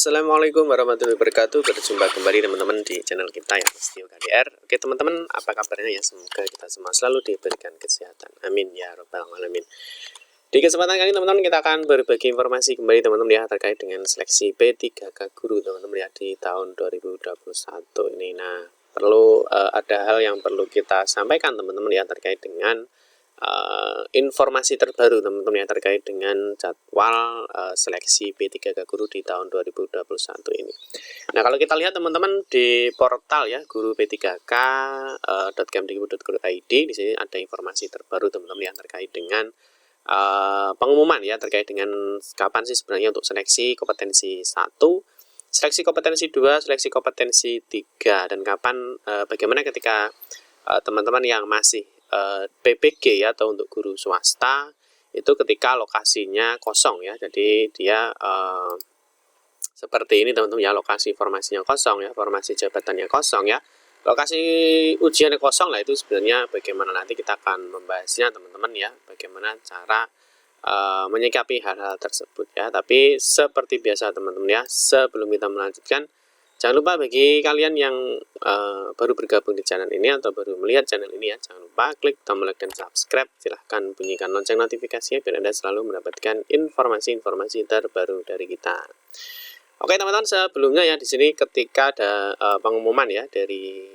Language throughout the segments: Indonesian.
Assalamualaikum warahmatullahi wabarakatuh. Berjumpa kembali teman-teman di channel kita yang Setio KDR. Oke teman-teman, apa kabarnya ya? Semoga kita semua selalu diberikan kesehatan. Amin ya robbal alamin. Di kesempatan kali teman-teman kita akan berbagi informasi kembali teman-teman ya terkait dengan seleksi P3K Guru teman-teman ya di tahun 2021 ini. Nah, ada hal yang perlu kita sampaikan teman-teman ya terkait dengan informasi terbaru teman-teman ya terkait dengan jadwal seleksi P3K Guru di tahun 2021 ini. Nah, kalau kita lihat teman-teman di portal ya guru p3k.kemdikbud.go.id, di sini ada informasi terbaru teman-teman yang terkait dengan pengumuman ya terkait dengan kapan sih sebenarnya untuk seleksi kompetensi 1, seleksi kompetensi 2, seleksi kompetensi 3, dan kapan bagaimana ketika teman-teman yang masih PPG ya atau untuk guru swasta itu ketika lokasinya kosong ya. Jadi dia seperti ini teman-teman ya, lokasi formasinya kosong ya, formasi jabatannya kosong ya, lokasi ujiannya kosong lah. Itu sebenarnya bagaimana nanti kita akan membahasnya teman-teman ya, bagaimana cara menyikapi hal-hal tersebut ya. Tapi seperti biasa teman-teman ya, sebelum kita melanjutkan, jangan lupa bagi kalian yang baru bergabung di channel ini atau baru melihat channel ini ya, jangan lupa klik tombol like dan subscribe. Silahkan bunyikan lonceng notifikasinya biar Anda selalu mendapatkan informasi-informasi terbaru dari kita. Oke teman-teman, sebelumnya ya di sini ketika ada pengumuman ya dari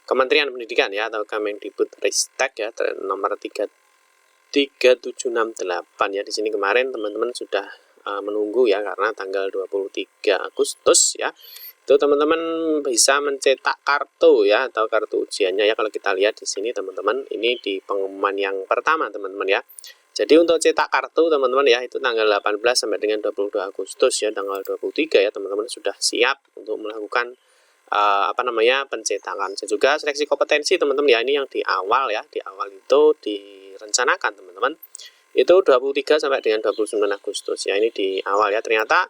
Kementerian Pendidikan ya atau Kemendikbudristek ya nomor 3768 ya, di sini kemarin teman-teman sudah menunggu ya karena tanggal 23 Agustus ya itu teman-teman bisa mencetak kartu ya atau kartu ujiannya ya. Kalau kita lihat di sini teman-teman, ini di pengumuman yang pertama teman-teman ya. Jadi untuk cetak kartu teman-teman ya itu tanggal 18 sampai dengan 22 Agustus ya, tanggal 23 ya teman-teman sudah siap untuk melakukan pencetakan. Dan juga seleksi kompetensi teman-teman ya, ini yang di awal ya, di awal itu direncanakan teman-teman itu 23 sampai dengan 29 Agustus ya, ini di awal ya. Ternyata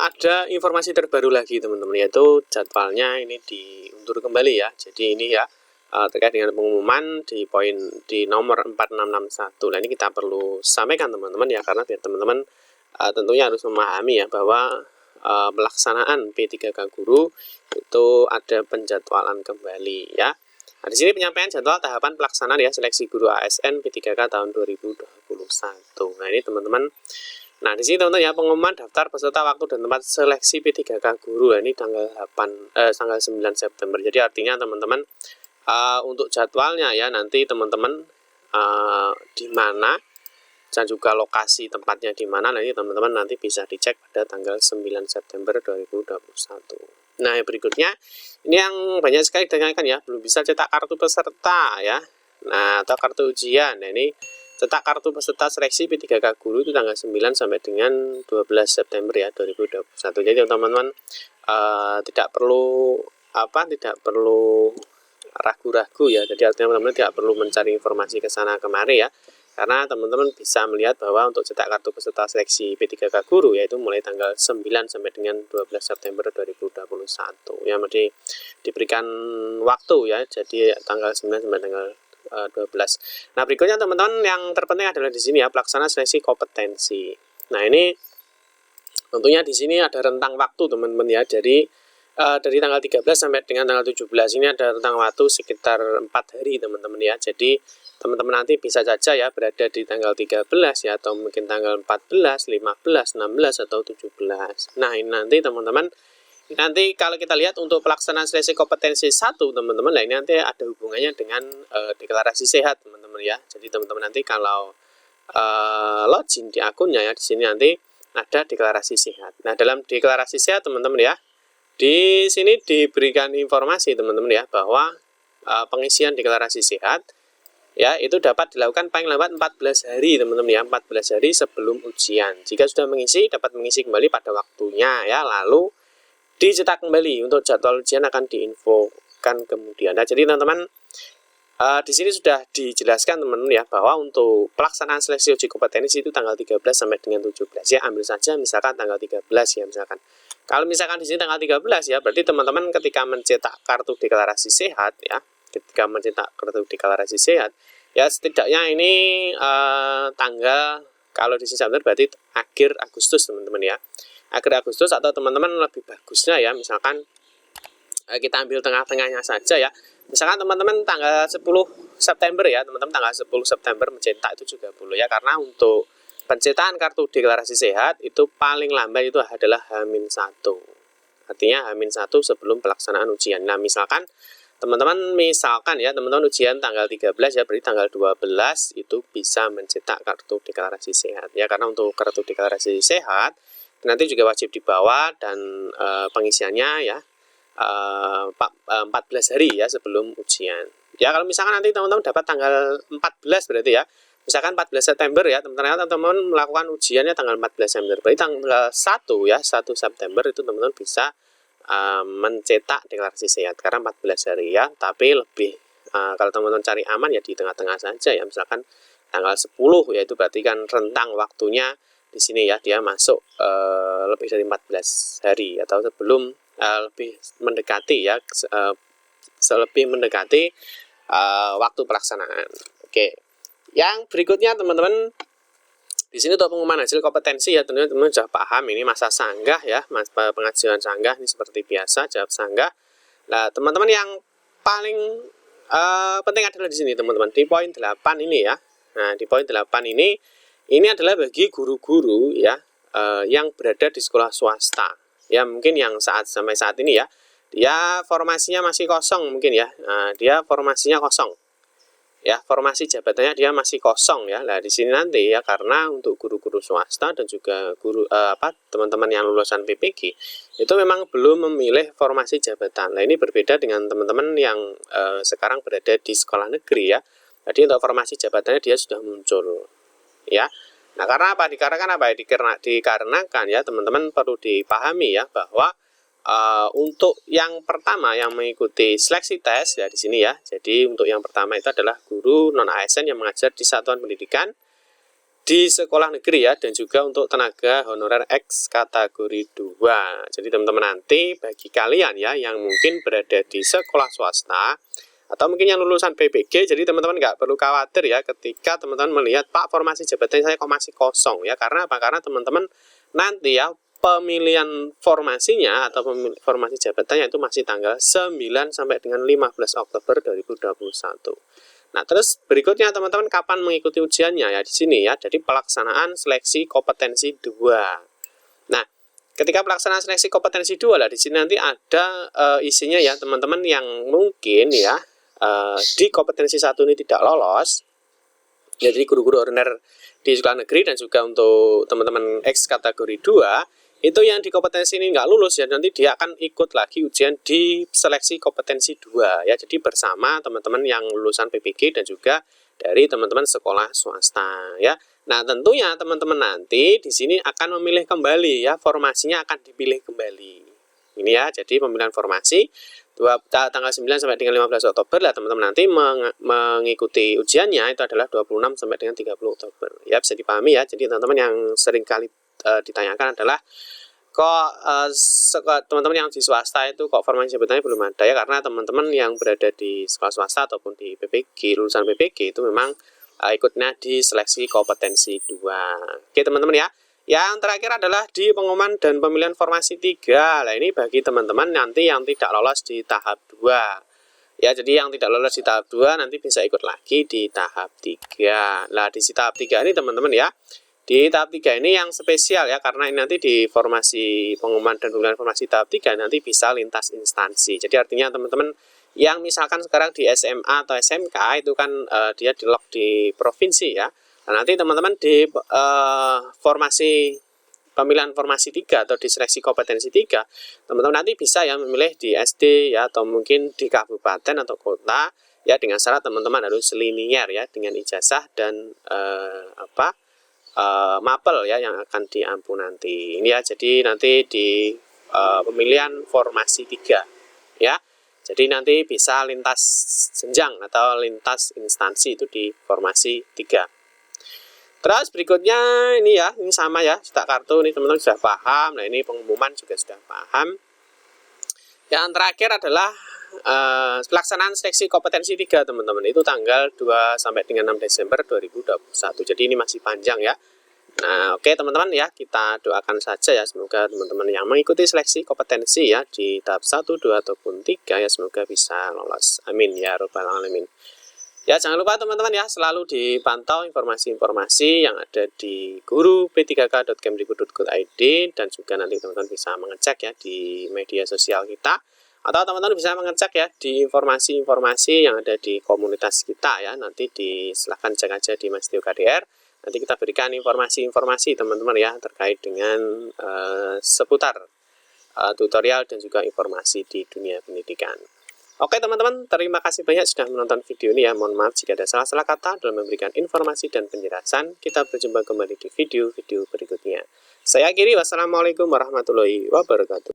ada informasi terbaru lagi teman-teman, yaitu jadwalnya ini diundur kembali ya. Jadi ini ya terkait dengan pengumuman di poin di nomor 4661. Nah, ini kita perlu sampaikan teman-teman ya, karena biar teman-teman tentunya harus memahami ya bahwa pelaksanaan P3K Guru itu ada penjadwalan kembali ya. Nah, di sini penyampaian jadwal tahapan pelaksanaan ya seleksi guru ASN P3K tahun 2021. Nah, ini teman-teman. Nah, di sini teman-teman ya pengumuman daftar peserta waktu dan tempat seleksi P3K Guru. Nah, ini tanggal 9 September. Jadi artinya teman-teman untuk jadwalnya ya nanti teman-teman di mana dan juga lokasi tempatnya di mana, nah ini teman-teman nanti bisa dicek pada tanggal 9 September 2021. Nah, yang berikutnya ini yang banyak sekali ditanyakan ya, belum bisa cetak kartu peserta ya. Nah, atau kartu ujian. Nah, ini cetak kartu peserta seleksi P3K Guru itu tanggal 9 sampai dengan 12 September ya 2021. Jadi teman-teman tidak perlu ragu-ragu ya. Jadi artinya teman-teman tidak perlu mencari informasi ke sana kemari ya, karena teman-teman bisa melihat bahwa untuk cetak kartu peserta seleksi P3K Guru yaitu mulai tanggal 9 sampai dengan 12 September 2021 ya, masih diberikan waktu ya. Jadi tanggal 9 sampai tanggal 12. Nah, berikutnya teman-teman yang terpenting adalah di sini ya pelaksanaan seleksi kompetensi. Nah, ini tentunya di sini ada rentang waktu teman-teman ya. Jadi dari tanggal 13 sampai dengan tanggal 17 ini ada rentang waktu sekitar 4 hari teman-teman ya. Jadi teman-teman nanti bisa saja ya berada di tanggal 13 ya, atau mungkin tanggal 14, 15, 16 atau 17. Nah, ini nanti teman-teman, nanti kalau kita lihat untuk pelaksanaan seleksi kompetensi 1 teman-teman, nah ini nanti ada hubungannya dengan deklarasi sehat teman-teman ya. Jadi teman-teman nanti kalau login di akunnya ya, di sini nanti ada deklarasi sehat. Nah, dalam deklarasi sehat teman-teman ya, di sini diberikan informasi teman-teman ya bahwa pengisian deklarasi sehat ya itu dapat dilakukan paling lambat 14 hari teman-teman ya, 14 hari sebelum ujian. Jika sudah mengisi, dapat mengisi kembali pada waktunya ya, lalu dicetak kembali. Untuk jadwal ujian akan diinfokan kemudian. Nah, jadi teman-teman di sini sudah dijelaskan teman-teman ya bahwa untuk pelaksanaan seleksi uji kompetensi itu tanggal 13 sampai dengan 17 ya. Ambil saja misalkan tanggal 13 ya misalkan. Kalau misalkan di sini tanggal 13 ya, berarti teman-teman ketika mencetak kartu deklarasi sehat ya, ketika mencetak kartu deklarasi sehat ya setidaknya ini tanggal Kalau di sini September berarti akhir Agustus teman-teman ya. Akhir Agustus, atau teman-teman lebih bagusnya ya, misalkan kita ambil tengah-tengahnya saja ya. Misalkan teman-teman tanggal 10 September ya, teman-teman tanggal 10 September mencetak itu juga boleh ya, karena untuk pencetakan kartu deklarasi sehat itu paling lambat itu adalah H-1. Artinya H-1 sebelum pelaksanaan ujian. Nah, misalkan teman-teman ya, teman-teman ujian tanggal 13 ya, berarti tanggal 12 itu bisa mencetak kartu deklarasi sehat ya, karena untuk kartu deklarasi sehat nanti juga wajib dibawa dan pengisiannya ya 14 hari ya sebelum ujian. Ya, kalau misalkan nanti teman-teman dapat tanggal 14 berarti ya, misalkan 14 September ya, teman-teman melakukan ujiannya tanggal 14 September. Berarti tanggal 1 ya, 1 September itu teman-teman bisa mencetak deklarasi sehat karena 14 hari ya, tapi lebih kalau teman-teman cari aman ya di tengah-tengah saja ya, misalkan tanggal 10 yaitu berarti kan rentang waktunya di sini ya, dia masuk lebih dari 14 hari atau sebelum lebih mendekati ya, lebih mendekati waktu pelaksanaan. Oke. Yang berikutnya teman-teman, di sini untuk pengumuman hasil kompetensi ya, tentunya teman-teman sudah paham ini masa sanggah ya, pengajuan sanggah ini seperti biasa, jawab sanggah. Nah, teman-teman yang paling penting adalah di sini teman-teman, di poin 8 ini ya. Nah, di poin 8 ini adalah bagi guru-guru ya yang berada di sekolah swasta. Ya, mungkin yang sampai saat ini ya, dia formasinya masih kosong mungkin ya. Nah, dia formasinya kosong. Ya, formasi jabatannya dia masih kosong ya. Nah, di sini nanti ya, karena untuk guru-guru swasta dan juga guru teman-teman yang lulusan PPG itu memang belum memilih formasi jabatan. Nah, ini berbeda dengan teman-teman yang sekarang berada di sekolah negeri ya. Jadi untuk formasi jabatannya dia sudah muncul ya. Nah, karena apa? Dikarenakan apa ya? Dikarenakan ya, teman-teman perlu dipahami ya, bahwa untuk yang pertama yang mengikuti seleksi tes ya di sini ya. Jadi untuk yang pertama itu adalah guru non ASN yang mengajar di satuan pendidikan di sekolah negeri ya, dan juga untuk tenaga honorer X kategori 2. Jadi teman-teman nanti bagi kalian ya yang mungkin berada di sekolah swasta atau mungkin yang lulusan PPG, jadi teman-teman nggak perlu khawatir ya ketika teman-teman melihat Pak formasi jabatan saya kok masih kosong ya. Karena apa? Karena teman-teman nanti ya pemilihan formasinya atau formasi jabatannya itu masih tanggal 9 sampai dengan 15 Oktober 2021. Nah, terus berikutnya teman-teman kapan mengikuti ujiannya ya di sini ya. Jadi pelaksanaan seleksi kompetensi 2. Nah, ketika pelaksanaan seleksi kompetensi 2 lah, di sini nanti ada isinya ya teman-teman yang mungkin ya di kompetensi 1 ini tidak lolos. Jadi guru-guru honorer di sekolah negeri dan juga untuk teman-teman X kategori 2 itu yang di kompetensi ini nggak lulus ya, nanti dia akan ikut lagi ujian di seleksi kompetensi 2 ya. Jadi bersama teman-teman yang lulusan PPG dan juga dari teman-teman sekolah swasta ya. Nah, tentunya teman-teman nanti di sini akan memilih kembali ya, formasinya akan dipilih kembali. Ini ya, jadi pemilihan formasi tanggal 9 sampai dengan 15 Oktober lah teman-teman nanti mengikuti ujiannya itu adalah 26 sampai dengan 30 Oktober. Ya, bisa dipahami ya. Jadi teman-teman yang sering kali ditanyakan adalah kok teman-teman yang di swasta itu kok formasi jabatannya belum ada ya, karena teman-teman yang berada di sekolah swasta ataupun di PPG, lulusan PPG itu memang ikutnya di seleksi kompetensi 2. Oke teman-teman ya. Yang terakhir adalah di pengumuman dan pemilihan formasi 3. Nah, ini bagi teman-teman nanti yang tidak lolos di tahap 2. Ya, jadi yang tidak lolos di tahap 2 nanti bisa ikut lagi di tahap 3. Nah, di tahap 3 ini teman-teman ya. Di tahap 3 ini yang spesial ya, karena ini nanti di formasi pengumuman dan pemilihan formasi tahap 3 nanti bisa lintas instansi. Jadi artinya teman-teman yang misalkan sekarang di SMA atau SMK itu kan dia di lock di provinsi ya. Nah, nanti teman-teman di formasi pemilihan formasi 3 atau di seleksi kompetensi 3, teman-teman nanti bisa ya memilih di SD ya, atau mungkin di kabupaten atau kota ya, dengan syarat teman-teman harus linier ya, dengan ijazah dan mapel ya yang akan diampu nanti. Ini ya, jadi nanti di pemilihan formasi 3 ya. Jadi nanti bisa lintas jenjang atau lintas instansi itu di formasi 3. Terus berikutnya ini ya, ini sama ya, cetak kartu ini teman-teman sudah paham. Nah, ini pengumuman juga sudah paham. Yang terakhir adalah pelaksanaan seleksi kompetensi 3 teman-teman. Itu tanggal 2 sampai dengan 6 Desember 2021. Jadi ini masih panjang ya. Nah, oke teman-teman ya, kita doakan saja ya, semoga teman-teman yang mengikuti seleksi kompetensi ya di tahap 1, 2, ataupun 3 ya, semoga bisa lolos. Amin ya robbal alamin. Ya, jangan lupa teman-teman ya, selalu dipantau informasi-informasi yang ada di guru p3k.kemdikbud.go.id, dan juga nanti teman-teman bisa mengecek ya di media sosial kita, atau teman-teman bisa mengecek ya di informasi-informasi yang ada di komunitas kita ya. Nanti silahkan cek aja di Mas Tio KDR. Nanti kita berikan informasi-informasi teman-teman ya terkait dengan seputar tutorial dan juga informasi di dunia pendidikan. Oke teman-teman, terima kasih banyak sudah menonton video ini ya. Mohon maaf jika ada salah-salah kata dalam memberikan informasi dan penjelasan. Kita berjumpa kembali di video-video berikutnya. Saya akhiri, wassalamualaikum warahmatullahi wabarakatuh.